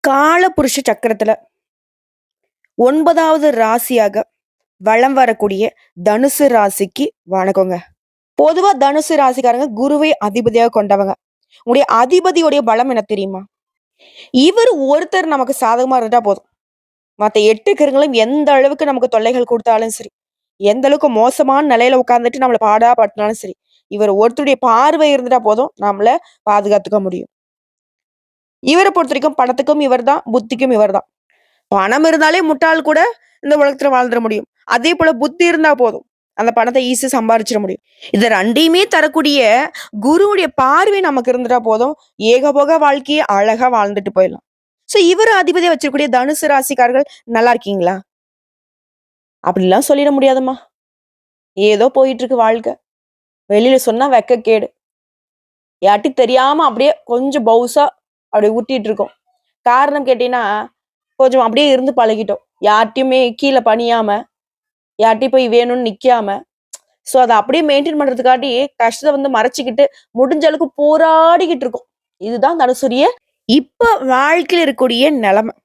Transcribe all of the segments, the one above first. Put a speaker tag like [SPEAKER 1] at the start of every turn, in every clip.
[SPEAKER 1] காலபுருஷ சக்கரத்துல 9வது ராசியாக வலம் வரக்கூடிய தனுசு ராசிக்கு வணக்கங்க. பொதுவா தனுசு ராசிக்காரங்க குருவை அதிபதியாக கொண்டவங்க. உங்களுடைய அதிபதியுடைய பலம் என்ன தெரியுமா? இவர் ஒருத்தர் நமக்கு சாதகமா இருந்துட்டா போதும். மத்த 8 கிரகங்களும் எந்த அளவுக்கு நமக்கு தொல்லைகள் குடுத்தாலும் சரி, எந்த அளவுக்கு மோசமான நிலையில உட்கார்ந்துட்டு நம்மள பாடா படுத்தினாலும் சரி, இவர் ஒருத்தருடைய பார்வை இருந்துட்டா போதும் நம்மள பாதுகாத்துக்க முடியும். இவர பொறுத்தவரைக்கும் பணத்துக்கும் இவர்தான், புத்திக்கும் இவர்தான். பணம் இருந்தாலே முட்டாள் கூட இந்த உலகத்துல வாழ்ந்துட முடியும். அதே போல புத்தி இருந்தா போதும். அந்த பணத்தை ஈஸியா சம்பாரிச்சிட முடியும். இத 2யுமே தரக்கூடிய குருவுடைய பார்வை நமக்கு இருந்துட்டா போதும். ஏகபோக வாழ்க்கைய அழகா வாழ்ந்துட்டு போயிடலாம். சோ இவர அதிபதியா வச்சிருக்கக்கூடிய தனுசு ராசிக்காரர்கள் நல்லா இருக்கீங்களா? அப்படிலாம் சொல்லிட முடியாதும்மா. ஏதோ போயிட்டு இருக்கு வாழ்க்கை. வெளியில சொன்னா வெட்கக்கேடு. யார்ட்டயும் தெரியாம அப்படியே கொஞ்சம் பவுசா அப்படியே ஊட்டிட்டு இருக்கோம். காரணம் கேட்டீங்கன்னா, கொஞ்சம் அப்படியே இருந்து பழகிட்டோம். யார்ட்டயுமே கீழ பணியாம, யார்ட்டயும் போய் வேணும்னு நிக்காம, சோ அத அப்படியே மெயின்டெயின் பண்றதுக்காட்டி கஷ்டத்த வந்து மறைச்சுக்கிட்டு, முடிஞ்ச அளவுக்கு போராடிக்கிட்டு இருக்கோம். இதுதான் தனுசுரிய இப்ப வாழ்க்கையில இருக்கக்கூடிய நிலைமை.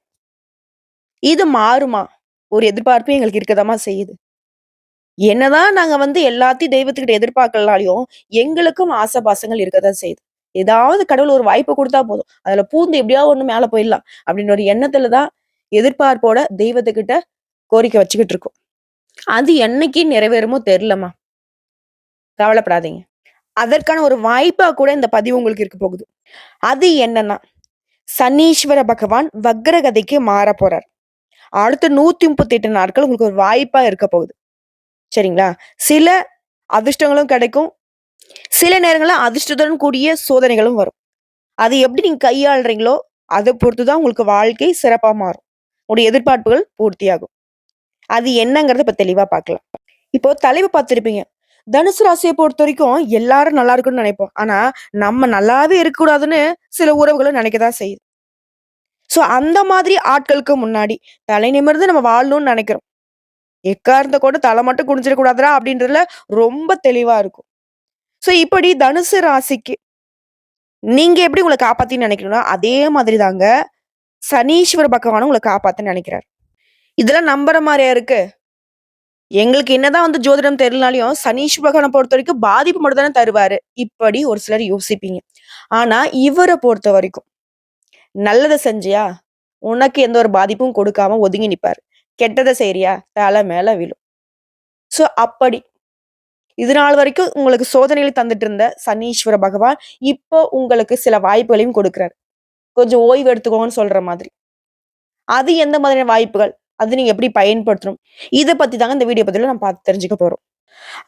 [SPEAKER 1] இது மாறுமா? ஒரு எதிர்பார்ப்பு எங்களுக்கு இருக்கதாம்மா செய்யுது. என்னதான் நாங்க வந்து எல்லாத்தையும் தெய்வத்துக்கிட்ட எதிர்பார்க்கலனாலும், எங்களுக்கும் ஆசை பாசங்கள் இருக்கதான் செய்யுது. ஏதாவது கடவுள் ஒரு வாய்ப்பு குடுத்தா போதும். அதுல பூந்து எப்படியாவது ஒண்ணு மேல போயிடலாம். அப்படின்ற ஒரு எண்ணத்துல தான் எதிர்பார்ப்போட தெய்வத்துக்கிட்ட கோரிக்கை வச்சுக்கிட்டு இருக்கோம். அது என்னைக்கு நிறைவேறுமோ தெரியலம்மா. கவலைப்படாதீங்க. அதற்கான ஒரு வாய்ப்பா கூட இந்த பதிவு உங்களுக்கு இருக்க போகுது. அது என்னன்னா, சனீஸ்வர பகவான் வக்ரகதிக்கு மாறப் போறார். அடுத்த 138 நாட்கள் உங்களுக்கு ஒரு வாய்ப்பா இருக்க போகுது. சரிங்களா? சில அதிர்ஷ்டங்களும் கிடைக்கும். சில நேரங்கள்ல அதிர்ஷ்டத்துடன் கூடிய சோதனைகளும் வரும். அது எப்படி நீங்க கையாளுறீங்களோ, அத பொறுத்து தான் உங்களுக்கு வாழ்க்கை சிறப்பா மாறும். உங்களுடைய எதிர்பார்ப்புகள் பூர்த்தியாகும். அது என்னங்கிறத இப்ப தெளிவா பார்க்கலாம். இப்போ தலைப்பு பார்த்திருப்பீங்க. தனுசு ராசியை பொறுத்தவரைக்கும் எல்லாரும் நல்லா இருக்கணும்னு நினைப்போம். ஆனா, நம்ம நல்லாவே இருக்கக்கூடாதுன்னு சில உறவுகளும் நினைக்கதான் செய்யுது. சோ அந்த மாதிரி ஆட்களுக்கு முன்னாடி தலை நிமிர்ந்து நம்ம வாழணும்னு நினைக்கிறோம். எக்காரணத்த கூட தலை மட்டும் குனிஞ்சிடக் கூடாதுடா அப்படின்றதுல ரொம்ப தெளிவா இருக்கும். சோ இப்படி தனுசு ராசிக்கு நீங்க எப்படி உங்கள காப்பாத்தின்னு நினைக்கிறீங்களோ, அதே மாதிரி தாங்க சனீஸ்வர பகவானும் உங்கள காப்பாத்துன்னு நினைக்கிறாரு. இதெல்லாம் நம்புற மாரியா இருக்கு? எங்களுக்கு என்னதான் வந்து ஜோதிடம் தெரியலனாலயும், சனீஸ்வர பகவான பொறுத்தவரைக்கும் பாதிப்பு மட்டும் தானே தருவாரு. இப்படி ஒரு சிலர் யோசிப்பீங்க. ஆனா இவர பொறுத்தவரைக்கும், நல்லத செஞ்சியா, உனக்கு எந்த ஒரு பாதிப்பும் கொடுக்காம ஒதுங்கி நிப்பாரு. கெட்டத செய்றியா, தல மேல விழும். சோ அப்படி. இது நாள் வரைக்கும் உங்களுக்கு சோதனைகளை தந்துட்டு இருந்த சனீஸ்வர பகவான், இப்போ உங்களுக்கு சில வாய்ப்புகளையும் கொடுக்கிறாரு. கொஞ்சம் ஓய்வு எடுத்துக்கோங்கன்னு சொல்ற மாதிரி. அது எந்த மாதிரியான வாய்ப்புகள்? அது நீங்க எப்படி பயன்படுத்தணும்? இத பத்தி தாங்க இந்த வீடியோ பதிவுல நம்ம பார்த்து தெரிஞ்சுக்க போறோம்.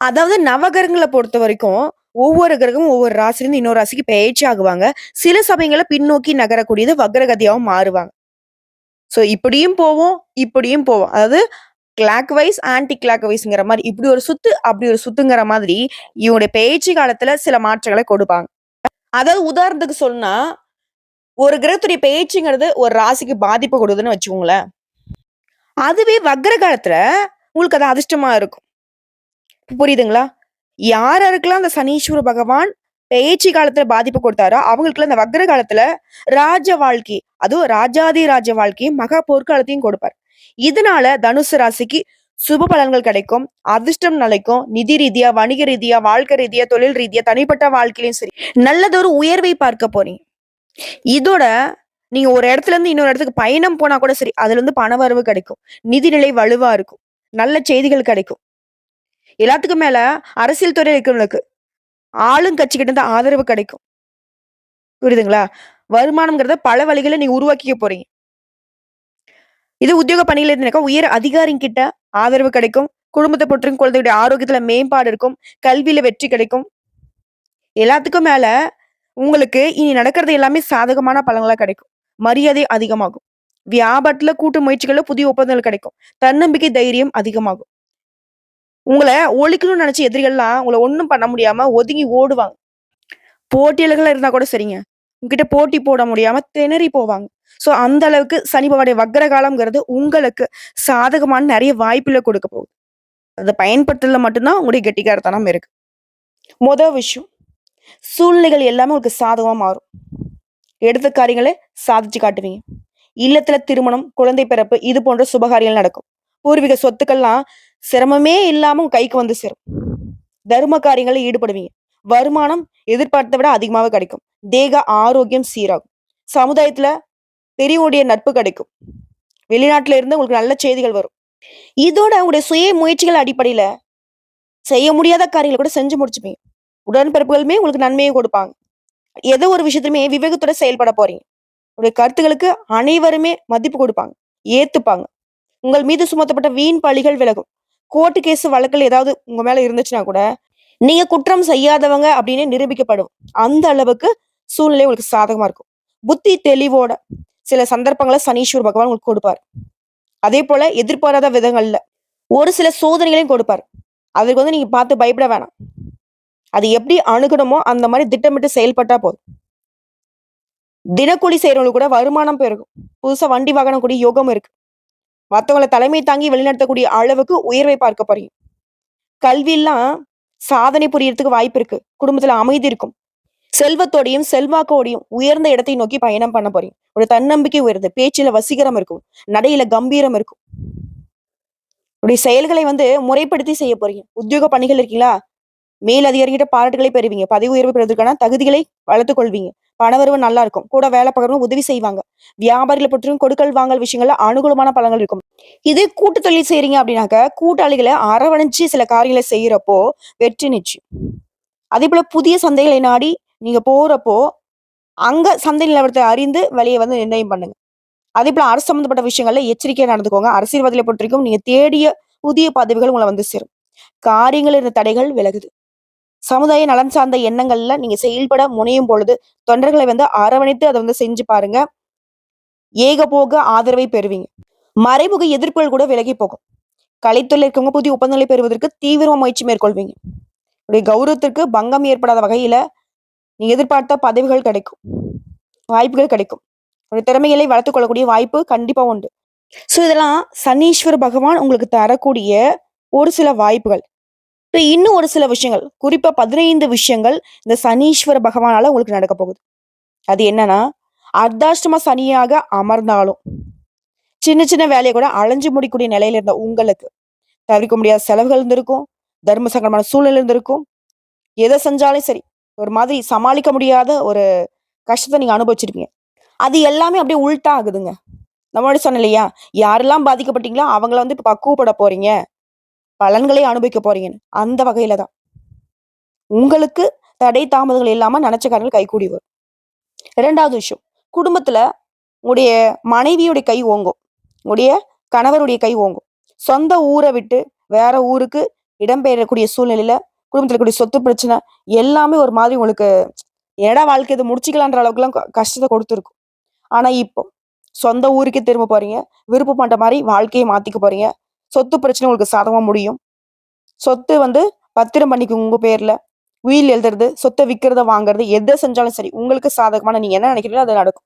[SPEAKER 1] அதாவது நவகிரகங்கள பொறுத்தவரைக்கும், ஒவ்வொரு கிரகமும் ஒவ்வொரு ராசியிலிருந்து இன்னொரு ராசிக்கு பெயர்ச்சி ஆகுவாங்க. சில சமயங்கள்ல பின்னோக்கி நகரக்கூடியது வக்ரகதியாவும் மாறுவாங்க. சோ இப்படியும் போவோம், இப்படியும் போவோம். அதாவது கிளாக் வைஸ், ஆன்டி கிளாக் வைஸ்ங்கிற மாரி இப்படி ஒரு சுத்து, அப்படி ஒரு சுத்துங்கிற மாதிரி இவங்களுடைய பெயர்ச்சி காலத்துல சில மாற்றங்களை கொடுப்பாங்க. அதாவது உதாரணத்துக்கு சொன்னா, ஒரு கிரகத்துடைய பெயர்ச்சிங்கிறது ஒரு ராசிக்கு பாதிப்பு கொடுக்குதுன்னு வச்சுக்கோங்களேன். அதுவே வக்ர காலத்துல உங்களுக்கு அது அதிர்ஷ்டமா இருக்கும். புரியுதுங்களா? யார் யாருக்கெல்லாம் அந்த சனீஸ்வர பகவான் பெயர்ச்சி காலத்துல பாதிப்பு கொடுத்தாரோ, அவங்களுக்கெல்லாம் இந்த வக்ர காலத்துல ராஜ வாழ்க்கை, அதுவும் ராஜாதி ராஜ வாழ்க்கையும், மகா போர்க்காலத்தையும் கொடுப்பார். இதனால தனுசு ராசிக்கு சுப பலன்கள் கிடைக்கும். அதிர்ஷ்டம் நிலைக்கும். நிதி ரீதியா, வணிக ரீதியா, வாழ்க்கை ரீதியா, தொழில் ரீதியா, தனிப்பட்ட வாழ்க்கையிலும் சரி, நல்லதொரு உயர்வை பார்க்க போறீங்க. இதோட நீங்க ஒரு இடத்துல இருந்து இன்னொரு இடத்துக்கு பயணம் போனா கூட சரி, அதுல இருந்து பண வரவு கிடைக்கும். நிதிநிலை வலுவா இருக்கும். நல்ல செய்திகள் கிடைக்கும். எல்லாத்துக்கும் மேல அரசியல் துறையில இருக்கிறவங்களுக்கு ஆளுங்கட்சிகிட்ட இருந்து ஆதரவு கிடைக்கும். புரியுதுங்களா? வருமானம்ங்கிறத பல வழிகள நீங்க உருவாக்கிக்க போறீங்க. இது உத்தியோக பணியில இருந்தாக்கா உயர் அதிகாரிங்கிட்ட ஆதரவு கிடைக்கும். குடும்பத்த பொறுத்தவரைக்கும் குழந்தையுடைய ஆரோக்கியத்துல மேம்பாடு இருக்கும். கல்வியில வெற்றி கிடைக்கும். எல்லாத்துக்கும் மேல உங்களுக்கு இனி நடக்கிறது எல்லாமே சாதகமான பலன்களா கிடைக்கும். மரியாதை அதிகமாகும். வியாபாரத்துல கூட்டு முயற்சிகள்ல புதிய ஒப்பந்தங்கள் கிடைக்கும். தன்னம்பிக்கை, தைரியம் அதிகமாகும். உங்கள ஒழிக்கணும்னு நினைச்ச எதிரிகள்லாம் உங்கள ஒண்ணும் பண்ண முடியாம ஒதுங்கி ஓடுவாங்க. போட்டியாளர்களா இருந்தா கூட சரிங்க. உங்ககிட்ட போட்டி போட முடியாம திணறி போவாங்க. சோ அந்த அளவுக்கு சனி பகவானுடைய வக்ர காலம்ங்கிறது உங்களுக்கு சாதகமான நிறைய வாய்ப்புகள கொடுக்க போகுது. அத பயன்படுத்துறதுல மட்டும் தான் உங்களுடைய கெட்டிக்காரத்தனம் இருக்கு. விஷயம், சூழ்நிலைகள் எல்லாமே உங்களுக்கு சாதகமா மாறும். எடுத்த காரியங்கள சாதிச்சு காட்டுவீங்க. இல்லத்துல திருமணம், குழந்தை பிறப்பு இது போன்ற சுபகாரியங்கள் நடக்கும். பூர்வீக சொத்துக்கள்லாம் சிரமமே இல்லாம உங்க கைக்கு வந்து சேரும். தர்ம காரியங்கள்ல ஈடுபடுவீங்க. வருமானம் எதிர்பார்த்தத விட அதிகமாவே கிடைக்கும். தேக ஆரோக்கியம் சீராகும். சமுதாயத்துல பெரியவங்களுடைய நட்பு கிடைக்கும். வெளிநாட்டுல இருந்து உங்களுக்கு நல்ல செய்திகள் வரும். இதோட உங்களுடைய சுய முயற்சிகள் அடிப்படையில செய்ய முடியாத காரியங்கள கூட செஞ்சு முடிச்சுப்பீங்க. உடன்பிறப்புகளுமே உங்களுக்கு நன்மையை கொடுப்பாங்க. ஏதோ ஒரு விஷயத்துலயுமே விவேகத்தோட செயல்பட போறீங்க. உங்களுடைய கருத்துக்களுக்கு அனைவருமே மதிப்பு கொடுப்பாங்க. ஏத்துப்பாங்க. உங்கள் மீது சுமத்தப்பட்ட வீண் பழிகள் விலகும். கோர்ட் கேஸ் வழக்குகள் ஏதாவது உங்க மேல இருந்துச்சுன்னா கூட, நீங்க குற்றம் செய்யாதவங்க அப்படின்னு நிரூபிக்கப்படும். அந்த அளவுக்கு சூழ்நிலை உங்களுக்கு சாதகமா இருக்கும். புத்தி தெளிவோட சில சந்தர்ப்பங்கள சனீஸ்வர பகவான் உங்களுக்கு கொடுப்பாரு. அதே போல எதிர்பாராத விதங்கள்ல ஒரு சில சோதனைகளையும் கொடுப்பாரு. அதுக்கு நீங்க பார்த்து பயப்பட வேணாம். அது எப்படி அணுகணுமோ அந்த மாரி திட்டமிட்டு செயல்பட்டா போதும். தினக்கூலி செய்றவங்களுக்கு கூட வருமானம் பெருகும். புதுசா வண்டி வாகனம் கூடிய யோகம் இருக்கு. மத்தவங்கள தலைமை தாங்கி வழிநடத்தக்கூடிய அளவுக்கு உயர்வை பார்க்க போறீங்க. கல்வியெல்லாம் சாதனை புரியறதுக்கு வாய்ப்பு இருக்கு. குடும்பத்துல அமைதி இருக்கும். செல்வத்தோடையும், செல்வாக்கோடையும் உயர்ந்த இடத்தை நோக்கி பயணம் பண்ண போறீங்க. ஒரு தன்னம்பிக்கை உயருது. பேச்சுல வசீகரம் இருக்கும். நடையில கம்பீரம் இருக்கும். உடைய செயல்களை முறைப்படுத்தி செய்ய போறீங்க. உத்தியோக பணிகள் இருக்கீங்களா? மேல் அதிகாரிகிட்ட பாராட்டுகளை பெறுவீங்க. பதவி உயர்வு பெறுவதற்கான தகுதிகளை வளர்த்துக் கொள்வீங்க. பணவரவு நல்லா இருக்கும். கூட வேலை பார்க்கறவங்க உதவி செய்வாங்க. வியாபாரிகளை பற்றியும் கொடுக்கல் வாங்கல் விஷயங்கள்ல அனுகூலமான பலன்கள் இருக்கும். இதே கூட்டு தொழில் செய்றீங்க அப்படின்னாக்க, கூட்டாளிகளை அரவணைச்சு சில காரியங்களை செய்யறப்போ வெற்றி நிச்சயம். அதே போல புதிய சந்தைகளை நாடி நீங்க போறப்போ, அங்க சந்தை நிலவரத்தை அறிந்து விலைய நிர்ணயம் பண்ணுங்க. அதே போல அரசு சம்பந்தப்பட்ட விஷயங்கள்ல எச்சரிக்கையா நடந்துக்கோங்க. அரசியல்வாதிகளை பொறுத்தவரைக்கும் நீங்க தேடிய புதிய பதவிகள் உங்களை சேரும். காரியங்கள் இருந்த தடைகள் விலகுது. சமுதாய நலன் சார்ந்த எண்ணங்கள்ல நீங்க செயல்பட முனையும் பொழுது, தொண்டர்களை அரவணைத்து அதை செஞ்சு பாருங்க. ஏகபோக ஆதரவை பெறுவீங்க. மறைமுக எதிர்ப்புகள் கூட விலகி போகும். கலைத்துறையில் இருக்கவங்க புதிய ஒப்பந்தங்களை பெறுவதற்கு தீவிரமா முயற்சி மேற்கொள்வீங்க. உடைய கௌரவத்திற்கு பங்கம் ஏற்படாத வகையில நீங்க எதிர்பார்த்த பதவிகள் கிடைக்கும். வாய்ப்புகள் கிடைக்கும். உடைய திறமைகளை வளர்த்துக் கொள்ளக்கூடிய வாய்ப்பு கண்டிப்பா உண்டு. சோ இதெல்லாம் சனீஸ்வர பகவான் உங்களுக்கு தரக்கூடிய ஒரு சில வாய்ப்புகள். இன்னும் ஒரு சில விஷயங்கள், குறிப்பா 15 விஷயங்கள் இந்த சனீஸ்வர பகவானால உங்களுக்கு நடக்க போகுது. அது என்னன்னா, அர்த்தாஷ்டம சனியாக அமர்ந்தாலும் சின்ன சின்ன வேலையை கூட அலைஞ்சு முடிக்கூடிய நிலையில இருந்த உங்களுக்கு தவிர்க்க முடியாத செலவுகள் இருந்திருக்கும். தர்ம சங்கடமான சூழ்நிலை இருந்திருக்கும். எதை செஞ்சாலும் சரி, ஒரு மாதிரி சமாளிக்க முடியாத ஒரு கஷ்டத்தை நீங்க அனுபவிச்சிருப்பீங்க. அது எல்லாமே அப்படியே உல்ட்டா ஆகுதுங்க. நம்மளோட சொன்னேன் இல்லையா? யாரெல்லாம் பாதிக்கப்பட்டீங்களோ அவங்கள இப்ப பக்குவப்பட போறீங்க. பலன்களை அனுபவிக்க போறீங்கன்னு. அந்த வகையில தான். உங்களுக்கு தடை தாமதங்கள் இல்லாம நினைச்ச காரியங்கள் கைகூடி வரும். 2வது விஷயம், குடும்பத்துல உங்களுடைய மனைவியுடைய கை ஓங்கும். உங்களுடைய கணவருடைய கை ஓங்கும். சொந்த ஊரை விட்டு வேற ஊருக்கு இடம்பெயரக்கூடிய சூழ்நிலையில குடும்பத்துல இருக்கக்கூடிய சொத்து பிரச்சனை எல்லாமே ஒரு மாதிரி உங்களுக்கு என்னடா வாழ்க்கை இதை முடிச்சுக்கலான்ற அளவுக்குலாம் கஷ்டத்தை கொடுத்துருக்கும். ஆனா இப்போ சொந்த ஊருக்கே திரும்ப போறீங்க. விருப்பப்பட்ட மாதிரி வாழ்க்கையை மாத்திக்க போறீங்க. சொத்து பிரச்சனை உங்களுக்கு சாதகமா முடியும். சொத்து பத்திரம் பண்ணிக்கோங்க உங்க பேர்ல. உயில் எழுதுறது, சொத்தை விற்கிறத வாங்குறது, எதை செஞ்சாலும் சரி உங்களுக்கு சாதகமான நீங்க என்ன நினைக்கிறீங்களோ அது நடக்கும்.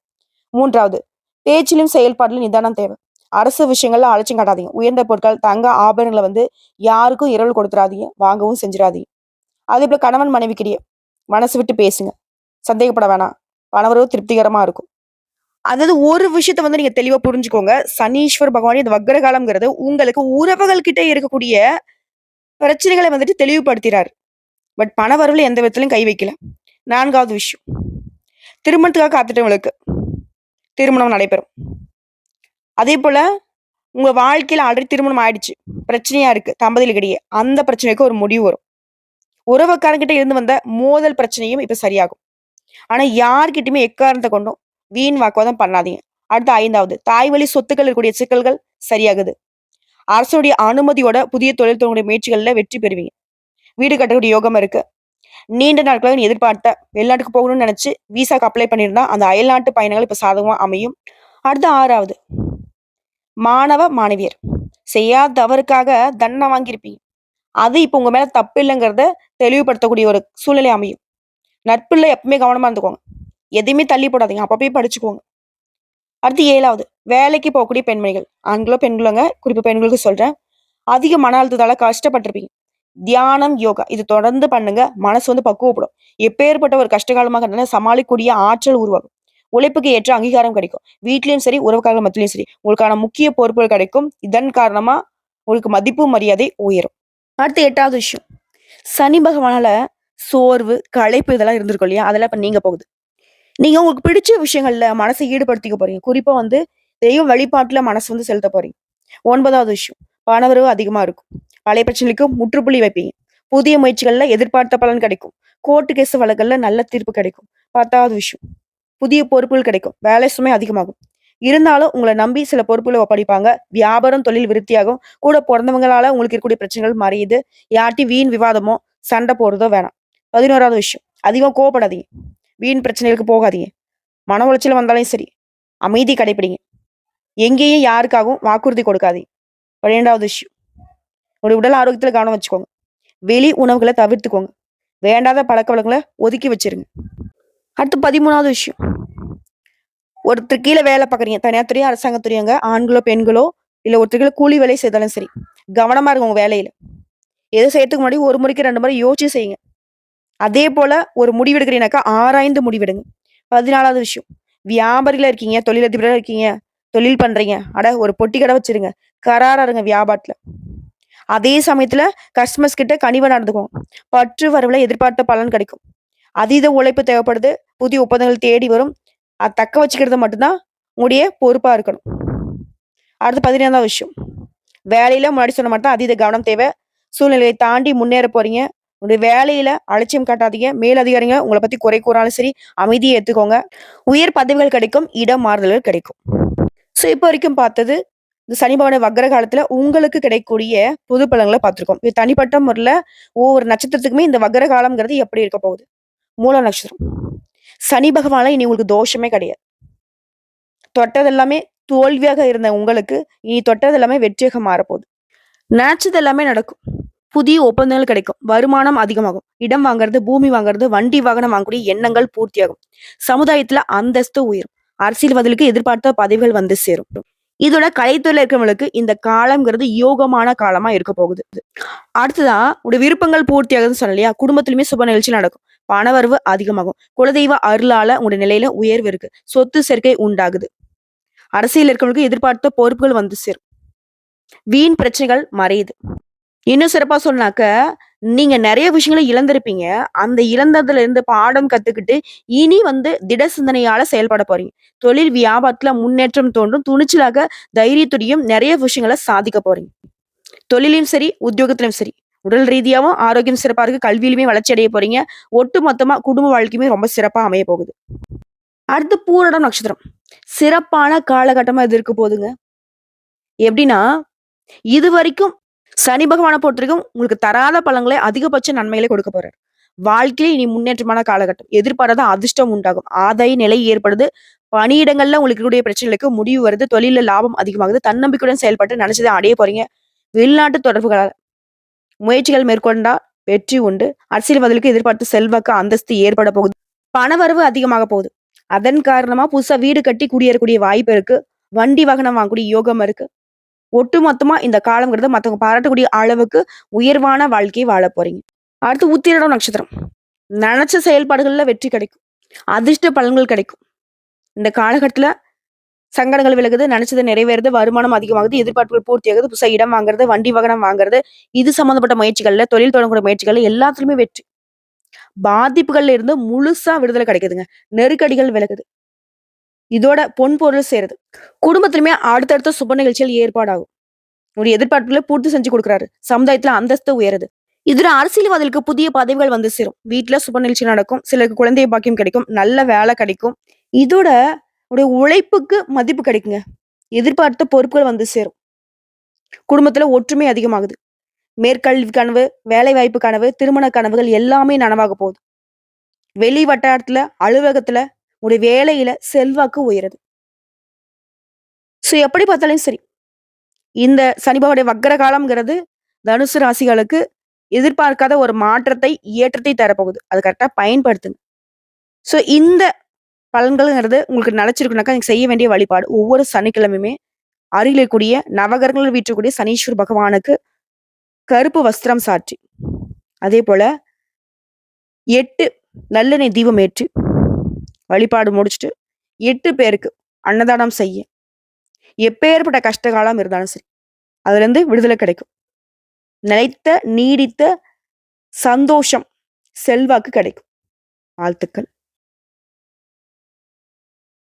[SPEAKER 1] 3வது, பேச்சிலும் செயல்பாட்டிலும் நிதானம் தேவை. அரசு விஷயங்கள்ல அலட்சியம் காட்டாதீங்க. உயர்ந்த பொருட்கள், தங்க ஆபரணங்களை யாருக்கும் இரவல் கொடுத்துறாதீங்க. வாங்கவும் செஞ்சிடாதீங்க. அதே போல கணவன் மனைவிக்கிடையே மனசு விட்டு பேசுங்க. சந்தேகப்பட வேணாம். பணவரவு திருப்திகரமா இருக்கும். அதாவது ஒரு விஷயத்த நீங்க தெளிவா புரிஞ்சுக்கோங்க. சனீஸ்வர பகவான் இந்த வக்ர காலம்ங்கிறது உங்களுக்கு உறவுகள் கிட்ட இருக்கக்கூடிய பிரச்சனைகளை தெளிவுபடுத்திறாரு. பட் பணவரவுல எந்த விதத்திலும் கை வைக்கல. 4வது விஷயம், திருமணத்துக்காக காத்துட்டவங்களுக்கு திருமணம் நடைபெறும். அதே போல உங்க வாழ்க்கையில ஆல்ரெடி திருமணம் ஆயிடுச்சு, பிரச்சனையா இருக்கு தம்பதிகளுக்கிடையே, அந்த பிரச்சனைக்கு ஒரு முடிவு வரும். உறவுக்காரங்கிட்ட இருந்து வந்த மோதல் பிரச்சனையும் இப்ப சரியாகும். ஆனா யார்கிட்டயுமே எக்காரணத்தை கொண்டும் வீண் வாக்குவாதம் பண்ணாதீங்க. அடுத்த 5வது, தாய் வழி சொத்துக்கள் இருக்கக்கூடிய சிக்கல்கள் சரியாகுது. அரசுடைய அனுமதியோட புதிய தொழில் தொடங்குடைய முயற்சிகள்ல வெற்றி பெறுவீங்க. வீடு கட்டக்கூடிய யோகம் இருக்கு. நீண்ட நாட்களாக நீ எதிர்பார்த்த வெளிநாட்டுக்கு போகணும்னு நினைச்சு விசாக்கு அப்ளை பண்ணியிருந்தா அந்த அயல்நாட்டு பயணங்கள் இப்ப சாதகமா அமையும். அடுத்த 6வது, மாணவ மாணவியர் செய்யாத தவறுக்காக தண்டனை வாங்கியிருப்பீங்க. அது இப்ப உங்க மேல தப்பு இல்லைங்கிறத தெளிவுபடுத்தக்கூடிய ஒரு சூழ்நிலை அமையும். நட்புல எப்பவுமே கவனமா இருந்துக்கோங்க. எதையுமே தள்ளி போடாதீங்க. அப்பப்பயே படிச்சுக்கோங்க. அடுத்து 7வது, வேலைக்கு போகக்கூடிய பெண்மணிகள், ஆண்களோ பெண்களோங்க, குறிப்பா பெண்களுக்கு சொல்றேன். அதிக மன அழுத்தத்தால கஷ்டப்பட்டிருப்பீங்க. தியானம், யோகா இது தொடர்ந்து பண்ணுங்க. மனசு பக்குவப்படும். எப்பேற்பட்ட ஒரு கஷ்டகாலமாக இருந்தாலும் சமாளிக்கக்கூடிய ஆற்றல் உருவாகும். உழைப்புக்கு ஏற்ற அங்கீகாரம் கிடைக்கும். வீட்லயும் சரி, உறவுக்காரர்கள் மத்தியிலயும் சரி, உங்களுக்கான முக்கிய பொறுப்புகள் கிடைக்கும். இதன் காரணமா உங்களுக்கு மதிப்பு, மரியாதை உயரும். அடுத்து 8வது விஷயம். சனி பகவானால சோர்வு, களைப்பு இதெல்லாம் இருந்திருக்கும் இல்லையா? அதெல்லாம் இப்ப நீங்க போகுது. நீங்க உங்களுக்கு பிடிச்ச விஷயங்கள்ல மனச ஈடுபடுத்திக்க போறீங்க. குறிப்பா தெய்வ வழிபாட்டுல மனசு செலுத்த போறீங்க. 9வது விஷயம். பணவரவு அதிகமா இருக்கும். பழைய பிரச்சனைகளுக்கு முற்றுப்புள்ளி வைப்பீங்க. புதிய முயற்சிகள்ல எதிர்பார்த்த பலன் கிடைக்கும். கோர்ட்டு கேஸ் வழக்குகள்ல நல்ல தீர்ப்பு கிடைக்கும். 10வது விஷயம். புதிய பொறுப்புகள் கிடைக்கும். வேலை சுமை அதிகமாகும். இருந்தாலும் உங்கள நம்பி சில பொறுப்புகள ஒப்படைப்பாங்க. வியாபாரம், தொழில் விருத்தியாகும். கூட பொறந்தவங்களால உங்களுக்கு இருக்கக்கூடிய பிரச்சனைகள் மறையுது. யார்ட்டயும் வீண் விவாதமோ, சண்டை போடுறதோ வேணாம். 11வது விஷயம். அதிகமா கோவப்படாதீங்க. வீண் பிரச்சனைகளுக்கு போகாதீங்க. மன உளைச்சல் வந்தாலும் சரி, அமைதி கடைப்பிடிங்க. எங்கேயும் யாருக்காகவும் வாக்குறுதி கொடுக்காதீங்க. 12வது விஷயம். உங்களுடைய உடல் ஆரோக்கியத்துல கவனம் வச்சுக்கோங்க. வெளி உணவுகள தவிர்த்துக்கோங்க. வேண்டாத பழக்கவழக்கங்கள ஒதுக்கி வச்சிருங்க. அடுத்து 13வது விஷயம். ஒருத்தர் கீழ வேலை பார்க்குறீங்க. தனியார் துறையோ, அரசாங்க துறையோங்க. ஆண்களோ, பெண்களோ இல்ல ஒருத்தர் கீழ கூலி வேலை செய்தாலும் சரி. கவனமா இருங்க உங்க வேலையில. எது செய்யறதுக்கு முன்னாடி 1 முறைக்கு 2 முறை யோசிச்சு செய்யுங்க. அதே போல ஒரு முடிவு எடுக்கிறீங்கனாக்கா, ஆராய்ந்து முடிவெடுங்க. 14வது விஷயம். வியாபாரிகளா இருக்கீங்க, தொழிலதிபரா இருக்கீங்க, தொழில் பண்றீங்க. அட ஒரு பொட்டி கடை வச்சிருங்க. கராரா இருங்க வியாபாரத்துல. அதே சமயத்துல கஸ்டமர்ஸ் கிட்ட கனிவா நடந்துக்கோங்க. பற்று வரவுல எதிர்பார்த்த பலன் கிடைக்கும். அதீத உழைப்பு தேவைப்படுது. புதிய ஒப்பந்தங்கள் தேடி வரும். அத தக்க வச்சுக்கிறது மட்டும் தான் உங்களுடைய பொறுப்பா இருக்கணும். அடுத்து 15வது விஷயம். வேலையில முன்னாடி சொன்ன மாரி தான் அதீத கவனம் தேவை. சூழ்நிலையை தாண்டி முன்னேற போறீங்க. உங்களுடைய வேலையில அலட்சியம் காட்டாதீங்க. மேல் அதிகாரிங்க உங்கள பத்தி குறை கூறாலும் சரி, அமைதியா ஏத்துக்கோங்க. உயர் பதவிகள் கிடைக்கும். இடம் மாறுதல்கள் கிடைக்கும். இப்ப வரைக்கும் பார்த்தது, இந்த சனி பகவானுடைய வக்ர காலத்துல உங்களுக்கு கிடைக்கக்கூடிய பொது பலன்கள பார்த்திருக்கோம். இது தனிப்பட்ட முறையில ஒவ்வொரு நட்சத்திரத்துக்குமே இந்த வக்ர காலம்ங்கிறது எப்படி இருக்க போகுது? மூல நட்சத்திரம். சனி பகவானால இனி உங்களுக்கு தோஷமே கிடையாது. தொட்டது எல்லாமே தோல்வியாக இருந்த உங்களுக்கு, இனி தொட்டது எல்லாமே வெற்றியாக மாறப்போகுது. நினைச்சது எல்லாமே நடக்கும். புதிய ஒப்பந்தங்கள் கிடைக்கும். வருமானம் அதிகமாகும். இடம் வாங்குறது, பூமி வாங்குறது, வண்டி வாகனம் வாங்கக்கூடிய எண்ணங்கள் பூர்த்தியாகும். சமுதாயத்துல அந்தஸ்து உயரும். அரசியல்வாதிகளுக்கு எதிர்பார்த்த பதவிகள் வந்து சேரும். இதோட கலைத்துறையில இருக்கிறவங்களுக்கு இந்த காலம்ங்கிறது யோகமான காலமா இருக்க போகுது. அடுத்ததா உடைய விருப்பங்கள் பூர்த்தியாகுதுன்னு சொன்னேன் இல்லையா? குடும்பத்திலுமே சுப நிகழ்ச்சி நடக்கும். பணவரவு அதிகமாகும். குலதெய்வ அருளால உங்களுடைய நிலையில உயர்வு இருக்கு. சொத்து சேர்க்கை உண்டாகுது. அரசியல் இருக்கிறவங்களுக்கு எதிர்பார்த்த பொறுப்புகள் வந்து சேரும். வீண் பிரச்சனைகள் மறையுது. இன்னும் சிறப்பா சொன்னாக்க, நீங்க நெறைய விஷயங்கள இழந்திருப்பீங்க. அந்த இழந்ததுல இருந்து பாடம் கத்துக்கிட்டு, இனி திட சிந்தனையால செயல்பட போறீங்க. தொழில் வியாபாரத்துல முன்னேற்றம் தோன்றும். துணிச்சலாக, தைரியத்துடையும் நெறைய விஷயங்கள சாதிக்க போறீங்க. தொழிலும் சரி, உத்தியோகத்திலும் சரி. உடல் ரீதியாவும் ஆரோக்கியம் சிறப்பா இருக்கு. கல்வியிலுமே வளர்ச்சி அடைய போறீங்க. ஒட்டு மொத்தமா குடும்ப வாழ்க்கையுமே ரொம்ப சிறப்பா அமைய போகுது. அடுத்து பூரடம் நட்சத்திரம். சிறப்பான காலகட்டமா இது இருக்க போதுங்க. எப்படின்னா, இதுவரைக்கும் சனி பகவான பொறுத்தவரைக்கும் உங்களுக்கு தராத பலன்களை அதிகபட்ச நன்மைகளை கொடுக்க போறாரு. வாழ்க்கையில இனி முன்னேற்றமான காலகட்டம். எதிர்பாராத அதிர்ஷ்டம் உண்டாகும். ஆதாய நிலை ஏற்படுது. பணியிடங்கள்ல உங்களுக்கு இருக்கக்கூடிய பிரச்சனைகளுக்கு முடிவு வருது. தொழில்ல லாபம் அதிகமாகுது. தன்னம்பிக்கையுடன் செயல்பட்டு நினைச்சதை அடைய போறீங்க. வெளிநாட்டு தொடர்புகளால முயற்சிகள் மேற்கொண்டா வெற்றி உண்டு. அரசியல்வாதிகளுக்கு எதிர்பார்த்த செல்வாக்கு அந்தஸ்து ஏற்பட போகுது. பணவரவு அதிகமாக போகுது. அதன் காரணமா புதுசா வீடு கட்டி குடியேறக்கூடிய வாய்ப்பு இருக்கு. வண்டி வாகனம் வாங்கக்கூடிய யோகம் இருக்கு. ஒட்டுமொத்தமா இந்த காலம்ங்கிறது மத்தவங்க பாராட்டக்கூடிய அளவுக்கு உயர்வான வாழ்க்கையை வாழ போறீங்க. அடுத்து உத்திரடம் நட்சத்திரம். நெனச்ச செயல்பாடுகள்ல வெற்றி கிடைக்கும். அதிர்ஷ்ட பலன்கள் கிடைக்கும். இந்த காலகட்டத்துல சங்கடங்கள் விலகுது, நினைச்சது நிறைவேறுது, வருமானம் அதிகமாகுது, எதிர்பார்ப்புகள் பூர்த்தியாகுது, புதுசா இடம் வாங்குறது, வண்டி வாகனம் வாங்குறது, இது சம்மந்தப்பட்ட முயற்சிகள்ல, தொழில் தொடங்கக்கூடிய முயற்சிகள்ல எல்லாத்துலயுமே வெற்றி. பாதிப்புகள்ல இருந்து முழுசா விடுதலை கிடைக்குதுங்க. நெருக்கடிகள் விலகுது. இதோட பொன் பொருள் சேருது. குடும்பத்திலுமே அடுத்தடுத்த சுப நிகழ்ச்சிகள் ஏற்பாடாகும். ஒரு எதிர்பார்ப்புகளை பூர்த்தி செஞ்சு கொடுக்குறாரு. சமுதாயத்துல அந்தஸ்து உயருது. இதுல அரசியல்வாதிகளுக்கு புதிய பதவிகள் வந்து சேரும். வீட்டுல சுப நிகழ்ச்சி நடக்கும். சிலருக்கு குழந்தை பாக்கியம் கிடைக்கும். நல்ல வேலை கிடைக்கும். இதோட உடைய உழைப்புக்கு மதிப்பு கிடைக்குங்க. எதிர்பார்த்த பொறுப்புகள் வந்து சேரும். குடும்பத்துல ஒற்றுமை அதிகமாகுது. மேற்கல்வி கனவு, வேலை வாய்ப்பு கனவு, திருமண கனவுகள் எல்லாமே நனவாக போகுது. வெளி வட்டாரத்துல, அலுவலகத்துல, உடைய வேலையில செல்வாக்கு உயருது. எப்படி பார்த்தாலும் சரி. இந்த சனி பகவானுடைய வக்ர காலம்ங்கிறது தனுசு ராசிகளுக்கு எதிர்பார்க்காத ஒரு மாற்றத்தை, ஏற்றத்தை தரப்போகுது. அது கரெக்ட்டா பயன்படுத்துங்க. இந்த பலன்கள்ங்கிறது உங்களுக்கு நிலைச்சிருக்குனாக்கா, நீங்க செய்ய வேண்டிய வழிபாடு. ஒவ்வொரு சனிக்கிழமையுமே அருகில் இருக்கக்கூடிய நவகிரகங்கள் வீற்றக்கூடிய சனீஸ்வர பகவானுக்கு கருப்பு வஸ்திரம் சாற்றி, அதேபோல 8 நல்லெண்ணெய் தீபம் ஏற்றி, வழிபாடு முடிச்சுட்டு, 8 பேருக்கு அன்னதானம் செய்ய. எப்பேற்பட்ட கஷ்ட காலம் இருந்தாலும் சரி, அதுலேருந்து விடுதலை கிடைக்கும். நிலைத்த, நீடித்த சந்தோஷம், செல்வாக்கு கிடைக்கும். வாழ்த்துக்கள்.